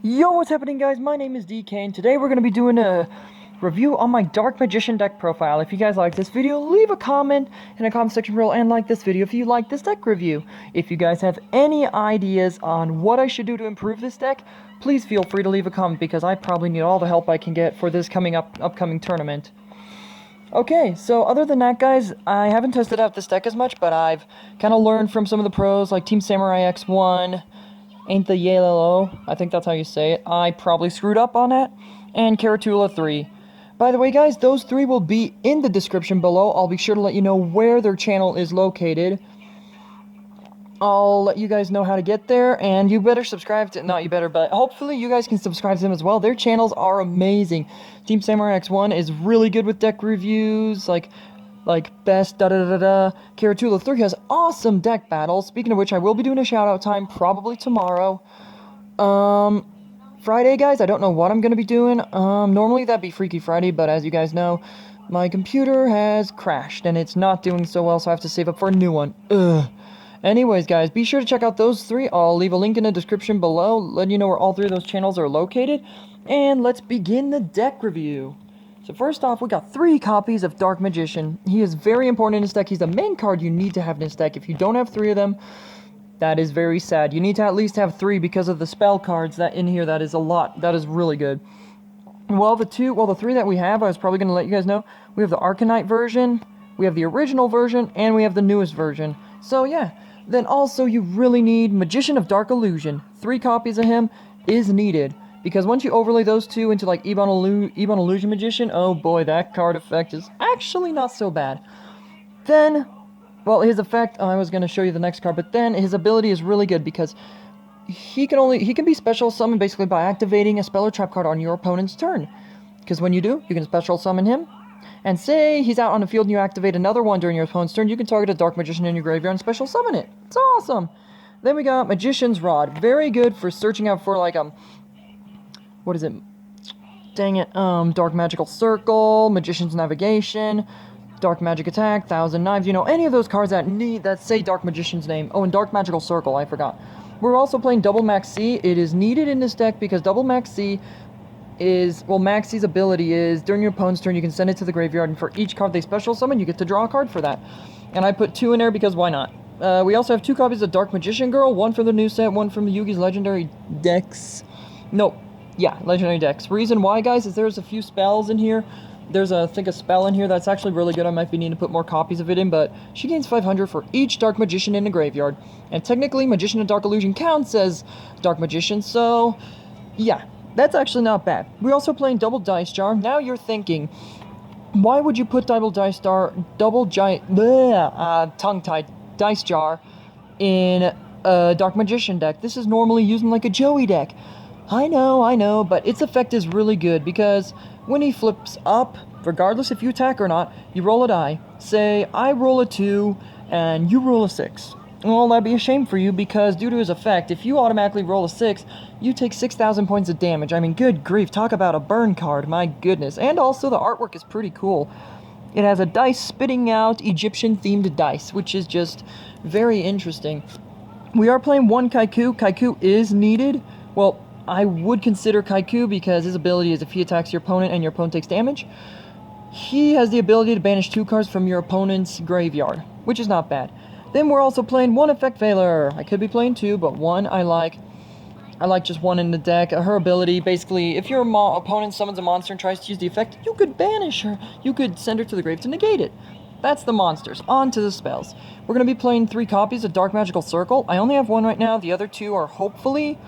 Yo, what's happening, guys? My name is DK, and today we're going to be doing a review on my Dark Magician deck profile. If you guys like this video, leave a comment in the comment section below and like this video if you like this deck review. If you guys have any ideas on what I should do to improve this deck, please feel free to leave a comment because I probably need all the help I can get for this upcoming tournament. Okay, so other than that, guys, I haven't tested out this deck as much, but I've kind of learned from some of the pros, like Team Samurai X1, Ain't the yugioh, I think that's how you say it. I probably screwed up on that. And Karatula 3. By the way, guys, those three will be in the description below. I'll be sure to let you know where their channel is located. I'll let you guys know how to get there, and you better subscribe to... Not you better, but hopefully you guys can subscribe to them as well. Their channels are amazing. Team Samurai X1 is really good with deck reviews, like best da-da-da-da-da. Karatula 3 has awesome deck battles. Speaking of which, I will be doing a shout-out time probably tomorrow. Friday, guys, I don't know what I'm going to be doing. Normally that'd be Freaky Friday, but as you guys know, my computer has crashed, and it's not doing so well, so I have to save up for a new one. Ugh. Anyways, guys, be sure to check out those three. I'll leave a link in the description below, letting you know where all three of those channels are located. And let's begin the deck review. So first off, we got 3 copies of Dark Magician. He is very important in this deck. He's the main card you need to have in this deck. If you don't have 3 of them, that is very sad. You need to at least have 3 because of the spell cards that in here. That is a lot. That is really good. Well, the 3 that we have, I was probably going to let you guys know. We have the Arcanite version, we have the original version, and we have the newest version. So yeah. Then also you really need Magician of Dark Illusion. 3 copies of him is needed. Because once you overlay those 2 into like Ebon Illusion Magician, oh boy, that card effect is actually not so bad. Then, well, his effect, I was going to show you the next card, but then his ability is really good because he can be special summoned basically by activating a spell or trap card on your opponent's turn. Because when you do, you can special summon him. And say he's out on the field and you activate another one during your opponent's turn, you can target a Dark Magician in your graveyard and special summon it. It's awesome! Then we got Magician's Rod. Very good for searching out for like, what is it? Dang it. Dark Magical Circle, Magician's Navigation, Dark Magic Attack, Thousand Knives, you know, any of those cards that say Dark Magician's name. Oh, and Dark Magical Circle, I forgot. We're also playing Double Max C. It is needed in this deck because Double Max C is, well, Max C's ability is, during your opponent's turn, you can send it to the graveyard, and for each card they special summon, you get to draw a card for that. And I put 2 in there because why not? We also have 2 copies of Dark Magician Girl, one from the new set, one from the Yugi's Legendary Decks. Nope. Yeah, Legendary Decks. Reason why, guys, is there's a few spells in here. There's, I think, a spell in here that's actually really good. I might be needing to put more copies of it in, but she gains 500 for each Dark Magician in the graveyard. And technically, Magician of Dark Illusion counts as Dark Magician, so yeah, that's actually not bad. We're also playing Double Dice Jar. Now you're thinking, why would you put tongue-tied Dice Jar in a Dark Magician deck? This is normally used in like a Joey deck. I know, but its effect is really good because when he flips up, regardless if you attack or not, you roll a die. Say, I roll a 2 and you roll a 6. Well, that'd be a shame for you because due to his effect, if you automatically roll a 6, you take 6,000 points of damage. I mean, good grief, talk about a burn card, my goodness. And also, the artwork is pretty cool. It has a dice spitting out Egyptian-themed dice, which is just very interesting. We are playing 1 Kaiku. Kaiku is needed. Well, I would consider Kaiku because his ability is if he attacks your opponent and your opponent takes damage, he has the ability to banish 2 cards from your opponent's graveyard, which is not bad. Then we're also playing 1 Effect Veiler. I could be playing 2, but 1 I like. I like just 1 in the deck. Her ability, basically, if your opponent summons a monster and tries to use the effect, you could banish her. You could send her to the grave to negate it. That's the monsters. On to the spells. We're going to be playing 3 copies of Dark Magical Circle. I only have 1 right now. The other 2 are hopefully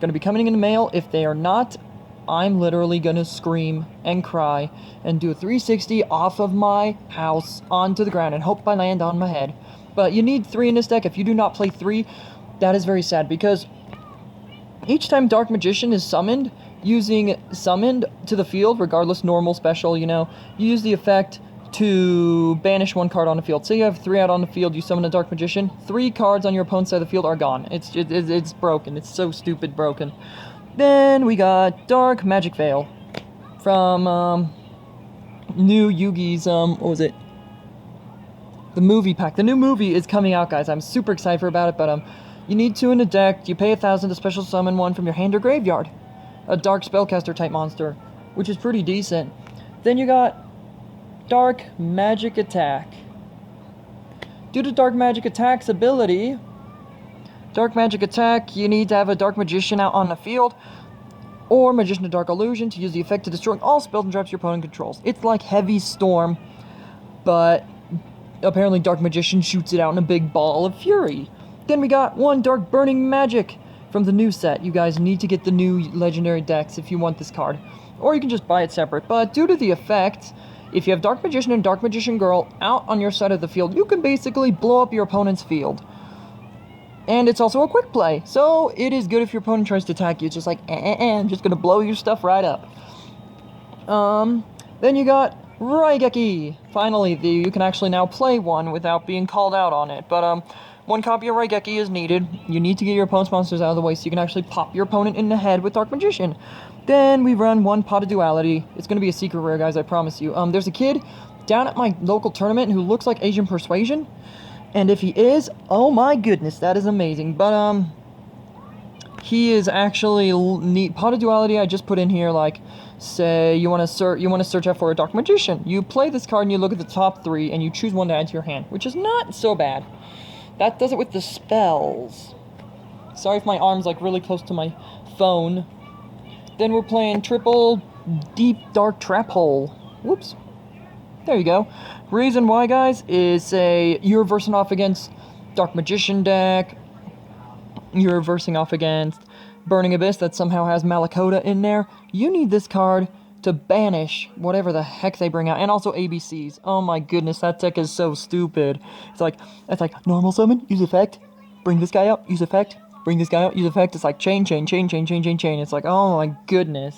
going to be coming in the mail. If they are not, I'm literally going to scream and cry and do a 360 off of my house onto the ground and hope I land on my head. But you need 3 in this deck. If you do not play 3, that is very sad because each time Dark Magician is summoned, using summoned to the field, regardless normal, special, you know, you use the effect to banish 1 card on the field. Say you have 3 out on the field, you summon a Dark Magician, 3 cards on your opponent's side of the field are gone. It's broken. It's so stupid broken. Then we got Dark Magic Veil from new Yugi's, what was it? The movie pack. The new movie is coming out, guys. I'm super excited about it, but you need 2 in the deck. You pay 1,000 to special summon 1 from your hand or graveyard. a Dark Spellcaster type monster, which is pretty decent. Then you got Dark Magic Attack. Due to Dark Magic Attack's ability, Dark Magic Attack, you need to have a Dark Magician out on the field, or Magician of Dark Illusion to use the effect to destroy all spells and traps your opponent controls. It's like Heavy Storm, but apparently Dark Magician shoots it out in a big ball of fury. Then we got one Dark Burning Magic from the new set. You guys need to get the new legendary decks if you want this card, or you can just buy it separate. But due to the effect, if you have Dark Magician and Dark Magician Girl out on your side of the field, you can basically blow up your opponent's field. And it's also a quick play, so it is good if your opponent tries to attack you. It's just like, I'm just gonna blow your stuff right up. Then you got Raigeki. Finally, you can actually now play one without being called out on it. But, one copy of Raigeki is needed. You need to get your opponent's monsters out of the way so you can actually pop your opponent in the head with Dark Magician. Then we run one Pot of Duality. It's going to be a secret rare, guys, I promise you. There's a kid down at my local tournament who looks like Asian Persuasion. And if he is, oh my goodness, that is amazing. But, he is actually neat. Pot of Duality I just put in here, like, say you want to search out for a Dark Magician. You play this card and you look at the top 3 and you choose one to add to your hand, which is not so bad. That does it with the spells. Sorry if my arm's like really close to my phone. Then we're playing triple Deep Dark Trap Hole. Whoops. There you go. Reason why, guys, is say you're versing off against Dark Magician deck. You're versing off against Burning Abyss that somehow has Malakota in there. You need this card to banish whatever the heck they bring out, and also ABCs. Oh my goodness, that deck is so stupid. It's like normal summon, use effect, bring this guy out, use effect, bring this guy out, use effect. It's like chain. It's like, oh my goodness.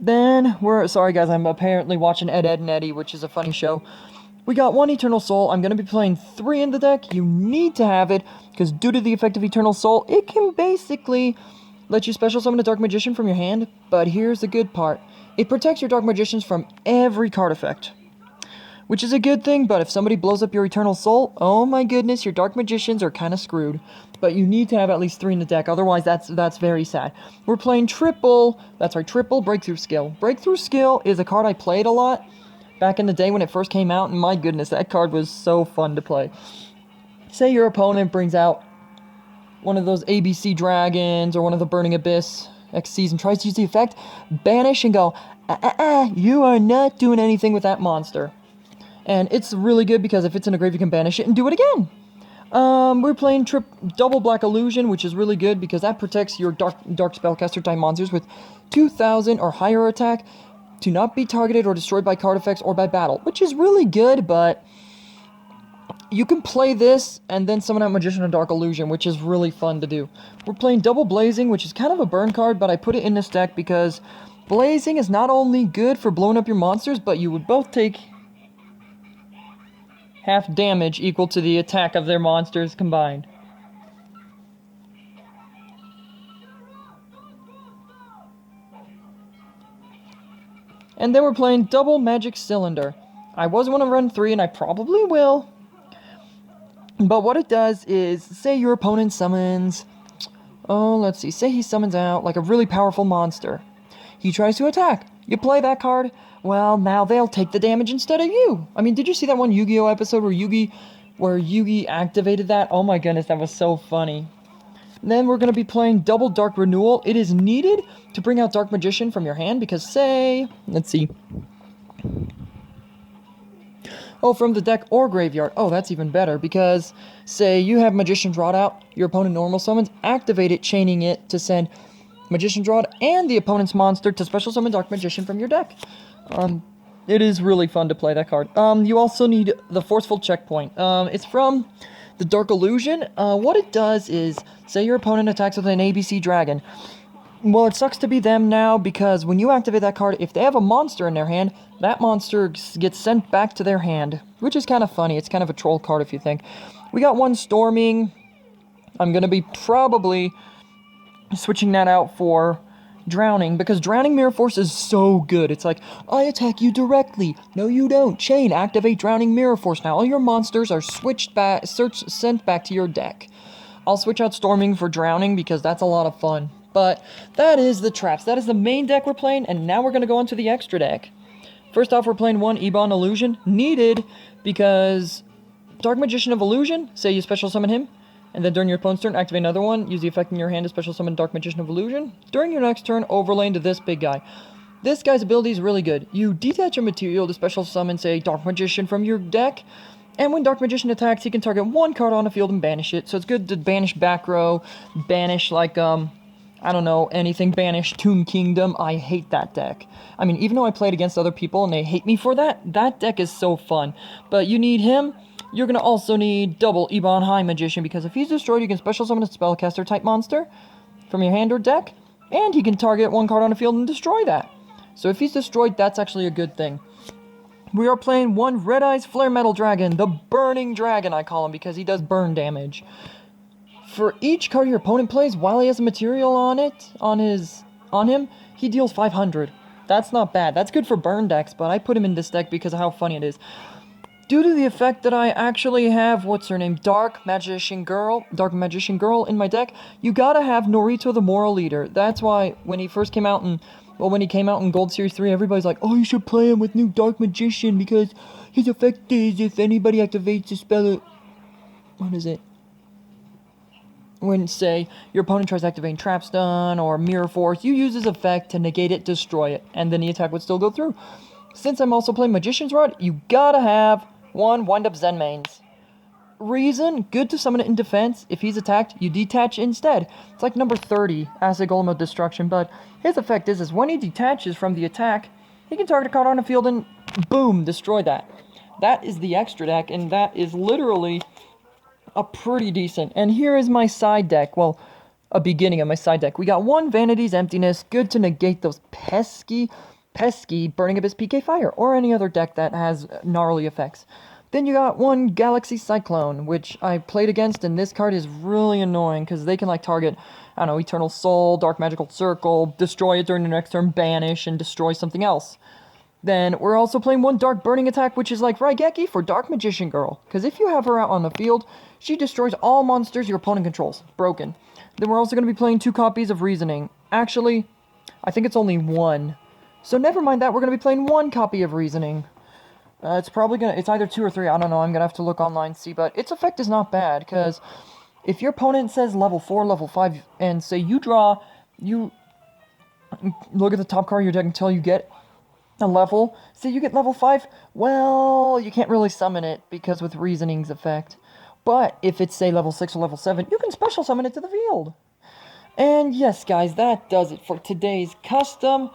Then, sorry guys, I'm apparently watching Ed, Edd, and Eddy, which is a funny show. We got one Eternal Soul. I'm going to be playing 3 in the deck. You need to have it, because due to the effect of Eternal Soul, it can basically let you special summon a Dark Magician from your hand. But here's the good part. It protects your Dark Magicians from every card effect, which is a good thing, but if somebody blows up your Eternal Soul, oh my goodness, your Dark Magicians are kind of screwed. But you need to have at least 3 in the deck, otherwise that's very sad. We're playing triple Breakthrough Skill. Breakthrough Skill is a card I played a lot back in the day when it first came out, and my goodness, that card was so fun to play. Say your opponent brings out one of those ABC Dragons or one of the Burning Abyss XCs and tries to use the effect, banish and go, you are not doing anything with that monster. And it's really good because if it's in a grave, you can banish it and do it again. We're playing double Black Illusion, which is really good because that protects your dark spellcaster type monsters with 2,000 or higher attack to not be targeted or destroyed by card effects or by battle, which is really good, but you can play this and then summon out Magician of Dark Illusion, which is really fun to do. We're playing double Blazing, which is kind of a burn card, but I put it in this deck because Blazing is not only good for blowing up your monsters, but you would both take half damage equal to the attack of their monsters combined. And then we're playing double Magic Cylinder. I was going to run 3, and I probably will. But what it does is, say your opponent summons, let's see, say he summons out like a really powerful monster. He tries to attack. You play that card. Well, now they'll take the damage instead of you. I mean, did you see that one Yu-Gi-Oh episode where Yugi activated that? Oh my goodness, that was so funny. And then we're going to be playing double Dark Renewal. It is needed to bring out Dark Magician from your hand because let's see. Oh, from the deck or graveyard. Oh, that's even better because, say you have Magician's Rod out, your opponent normal summons, activate it, chaining it to send Magician's Rod and the opponent's monster to special summon Dark Magician from your deck. It is really fun to play that card. You also need the Forceful Checkpoint. It's from the Dark Illusion. What it does is, say your opponent attacks with an ABC Dragon. Well, it sucks to be them now because when you activate that card, if they have a monster in their hand, that monster gets sent back to their hand, which is kind of funny. It's kind of a troll card if you think. We got one Storming. I'm going to be probably switching that out for Drowning, because Drowning Mirror Force is so good. It's like, I attack you directly. No, you don't. Chain, activate Drowning Mirror Force. Now all your monsters are sent back to your deck. I'll switch out Storming for Drowning because that's a lot of fun. But that is the traps. That is the main deck we're playing, and now we're going to go on to the extra deck. First off, we're playing one Ebon Illusion. Needed because Dark Magician of Illusion, say you special summon him, and then during your opponent's turn, activate another one. Use the effect in your hand to special summon Dark Magician of Illusion. During your next turn, overlay into this big guy. This guy's ability is really good. You detach a material to special summon, say, Dark Magician from your deck. And when Dark Magician attacks, he can target one card on the field and banish it. So it's good to banish back row, banish, like, I don't know, anything. Banish Tomb Kingdom. I hate that deck. I mean, even though I played against other people and they hate me for that, that deck is so fun. But you need him. You're going to also need double Ebon High Magician, because if he's destroyed, you can special summon a spellcaster type monster from your hand or deck, and he can target one card on the field and destroy that. So if he's destroyed, that's actually a good thing. We are playing one Red Eyes Flare Metal Dragon, the Burning Dragon I call him, because he does burn damage. For each card your opponent plays, while he has a material on him, he deals 500. That's not bad. That's good for burn decks, but I put him in this deck because of how funny it is. Due to the effect that I actually have, what's her name, Dark Magician Girl in my deck, you gotta have Norito the Moral Leader. That's why when he first came out when he came out in Gold Series 3, everybody's like, oh, you should play him with new Dark Magician because his effect is if anybody activates a spell, what is it? When, say, your opponent tries activating Trap Stun or Mirror Force, you use his effect to negate it, destroy it, and then the attack would still go through. Since I'm also playing Magician's Rod, you gotta have one Wind-Up Zen Mains. Reason, good to summon it in defense. If he's attacked, you detach instead. It's like number 30, Acid Golem of Destruction, but his effect is when he detaches from the attack, he can target a card on the field and boom, destroy that. That is the extra deck, and that is literally a pretty decent. And here is my side deck. Well, a beginning of my side deck. We got one Vanity's Emptiness, good to negate those pesky Burning Abyss PK Fire, or any other deck that has gnarly effects. Then you got one Galaxy Cyclone, which I played against, and this card is really annoying, because they can, like, target, I don't know, Eternal Soul, Dark Magical Circle, destroy it during the next turn, banish, and destroy something else. Then we're also playing one Dark Burning attack, which is like Raigeki for Dark Magician Girl, because if you have her out on the field, she destroys all monsters your opponent controls. Broken. Then we're also going to be playing 2 copies of Reasoning. Actually, I think it's only 1. So never mind that, we're going to be playing 1 copy of Reasoning. It's either 2 or 3, I don't know, I'm going to have to look online, see, but its effect is not bad, because if your opponent says level 4, level 5, and say you look at the top card of your deck until you get a level, say you get level 5, well, you can't really summon it, because with Reasoning's effect. But if it's, say, level 6 or level 7, you can special summon it to the field. And yes, guys, that does it for today's custom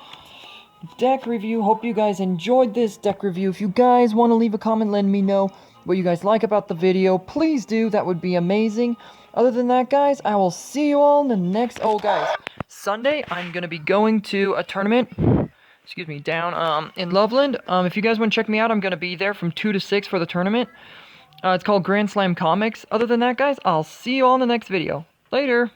deck review. Hope you guys enjoyed this deck review. If you guys want to leave a comment, let me know what you guys like about the video. Please do. That would be amazing. Other than that, guys, I will see you all in the next... Oh, guys, Sunday, I'm going to be going to a tournament, down in Loveland. If you guys want to check me out, I'm going to be there from 2 to 6 for the tournament. It's called Grand Slam Comics. Other than that, guys, I'll see you all in the next video. Later.